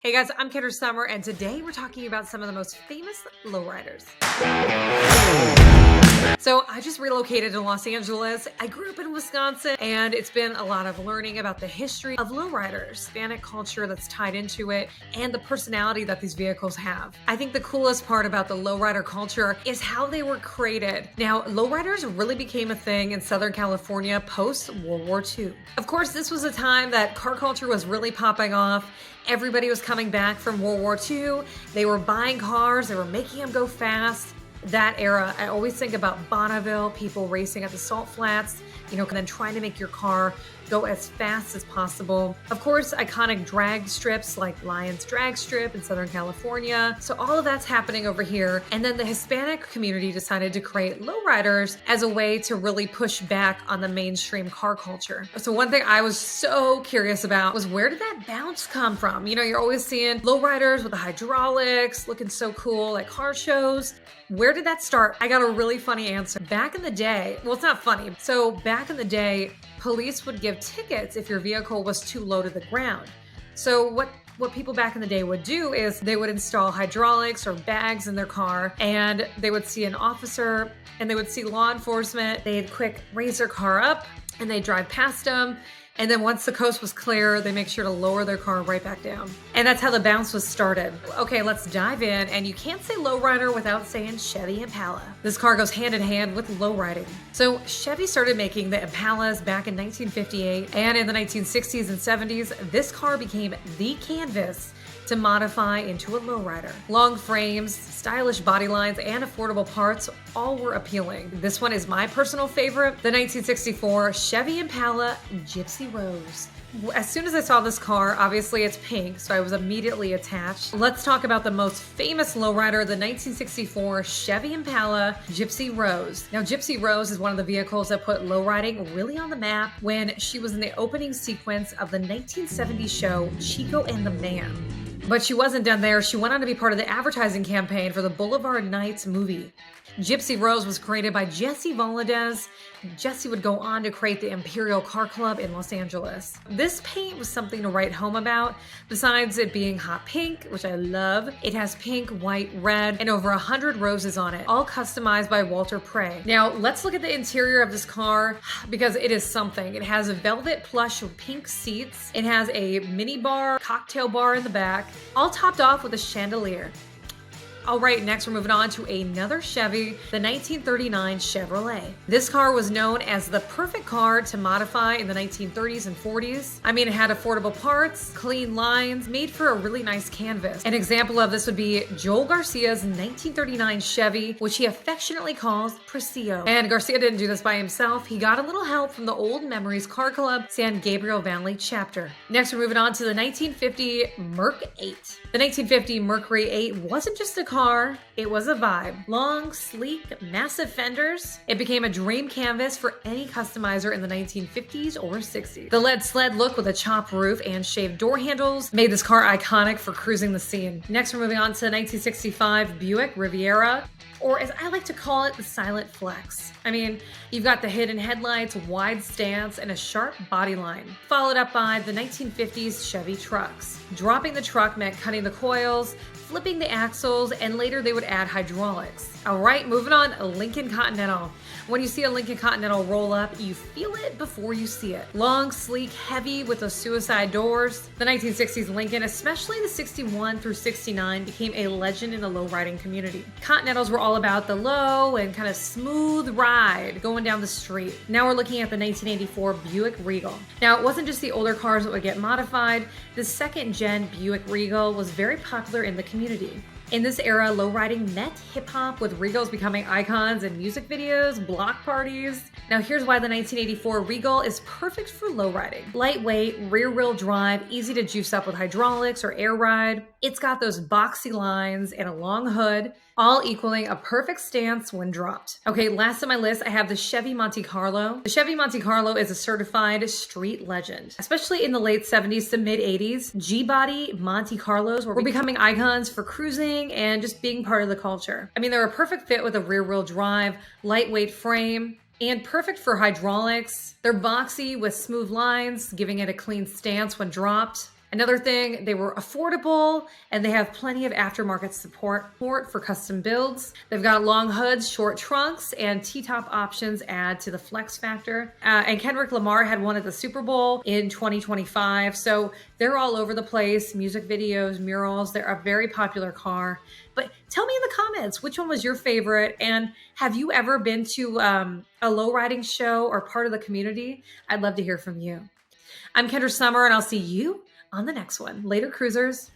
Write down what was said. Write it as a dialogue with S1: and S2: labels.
S1: Hey guys, I'm Kendra Sommer, and today we're talking about some of the most famous lowriders. So I just relocated to Los Angeles. I grew up in Wisconsin, and it's been a lot of learning about the history of lowriders, Hispanic culture that's tied into it, and the personality that these vehicles have. I think the coolest part about the lowrider culture is how they were created. Now, lowriders really became a thing in Southern California post-World War II. Of course, this was a time that car culture was really popping off. Everybody was coming back from World War II. They were buying cars, they were making them go fast. That era, I always think about Bonneville, people racing at the salt flats, and then trying to make your car go as fast as possible. Of course, iconic drag strips like Lion's Drag Strip in Southern California. So all of that's happening over here. And then the Hispanic community decided to create lowriders as a way to really push back on the mainstream car culture. So one thing I was so curious about was, where did that bounce come from? You're always seeing lowriders with the hydraulics looking so cool at car shows. Where did that start? I got a really funny answer. Back in the day, well, it's not funny. So back in the day, police would give tickets if your vehicle was too low to the ground. So what people back in the day would do is they would install hydraulics or bags in their car, and they would see an officer and they would see law enforcement. They'd quick raise their car up and they'd drive past them. And then once the coast was clear, they make sure to lower their car right back down. And that's how the bounce was started. Okay, let's dive in. And you can't say lowrider without saying Chevy Impala. This car goes hand in hand with lowriding. So Chevy started making the Impalas back in 1958. And in the 1960s and 70s, this car became the canvas to modify into a lowrider. Long frames, stylish body lines, and affordable parts all were appealing. This one is my personal favorite, the 1964 Chevy Impala Gypsy Rose. As soon as I saw this car, obviously it's pink, so I was immediately attached. Let's talk about the most famous lowrider, the 1964 Chevy Impala Gypsy Rose. Now, Gypsy Rose is one of the vehicles that put lowriding really on the map when she was in the opening sequence of the 1970 show Chico and the Man. But she wasn't done there. She went on to be part of the advertising campaign for the Boulevard Nights movie. Gypsy Rose was created by Jesse Valadez. Jesse would go on to create the Imperial Car Club in Los Angeles. This paint was something to write home about. Besides it being hot pink, which I love, it has pink, white, red, and over 100 roses on it, all customized by Walter Prey. Now, let's look at the interior of this car, because it is something. It has a velvet plush with pink seats. It has a mini bar, cocktail bar in the back, all topped off with a chandelier. All right, next we're moving on to another Chevy, the 1939 Chevrolet. This car was known as the perfect car to modify in the 1930s and 40s. I mean, it had affordable parts, clean lines, made for a really nice canvas. An example of this would be Joel Garcia's 1939 Chevy, which he affectionately calls Presidio. And Garcia didn't do this by himself. He got a little help from the Old Memories Car Club San Gabriel Valley chapter. Next, we're moving on to the 1950 Merc 8. The 1950 Mercury 8 wasn't just a car, it was a vibe. Long, sleek, massive fenders. It became a dream canvas for any customizer in the 1950s or 60s. The lead sled look with a chopped roof and shaved door handles made this car iconic for cruising the scene. Next, we're moving on to the 1965 Buick Riviera, or as I like to call it, the silent flex. I mean, you've got the hidden headlights, wide stance, and a sharp body line. Followed up by the 1950s Chevy trucks. Dropping the truck meant cutting the coils, flipping the axles, and later they would add hydraulics. All right, moving on, Lincoln Continental. When you see a Lincoln Continental roll up, you feel it before you see it. Long, sleek, heavy with those suicide doors. The 1960s Lincoln, especially the 61 through 69, became a legend in the lowriding community. Continentals were all about the low and kind of smooth ride going down the street. Now we're looking at the 1984 Buick Regal. Now, it wasn't just the older cars that would get modified. The second gen Buick Regal was very popular in the community. In this era, lowriding met hip-hop, with Regals becoming icons in music videos, block parties. Now here's why the 1984 Regal is perfect for lowriding. Lightweight, rear-wheel drive, easy to juice up with hydraulics or air ride. It's got those boxy lines and a long hood, all equaling a perfect stance when dropped. Okay, last on my list, I have the Chevy Monte Carlo. The Chevy Monte Carlo is a certified street legend. Especially in the late 70s to mid 80s, G-body Monte Carlos were becoming icons for cruising and just being part of the culture. I mean, they're a perfect fit with a rear-wheel drive, lightweight frame, and perfect for hydraulics. They're boxy with smooth lines, giving it a clean stance when dropped. Another thing, they were affordable and they have plenty of aftermarket support for custom builds. They've got long hoods, short trunks, and T-top options add to the flex factor. And Kendrick Lamar had one at the Super Bowl in 2025. So they're all over the place, music videos, murals. They're a very popular car. But tell me in the comments, which one was your favorite? And have you ever been to a low riding show or part of the community? I'd love to hear from you. I'm Kendra Sommer, and I'll see you on the next one. Later, cruisers.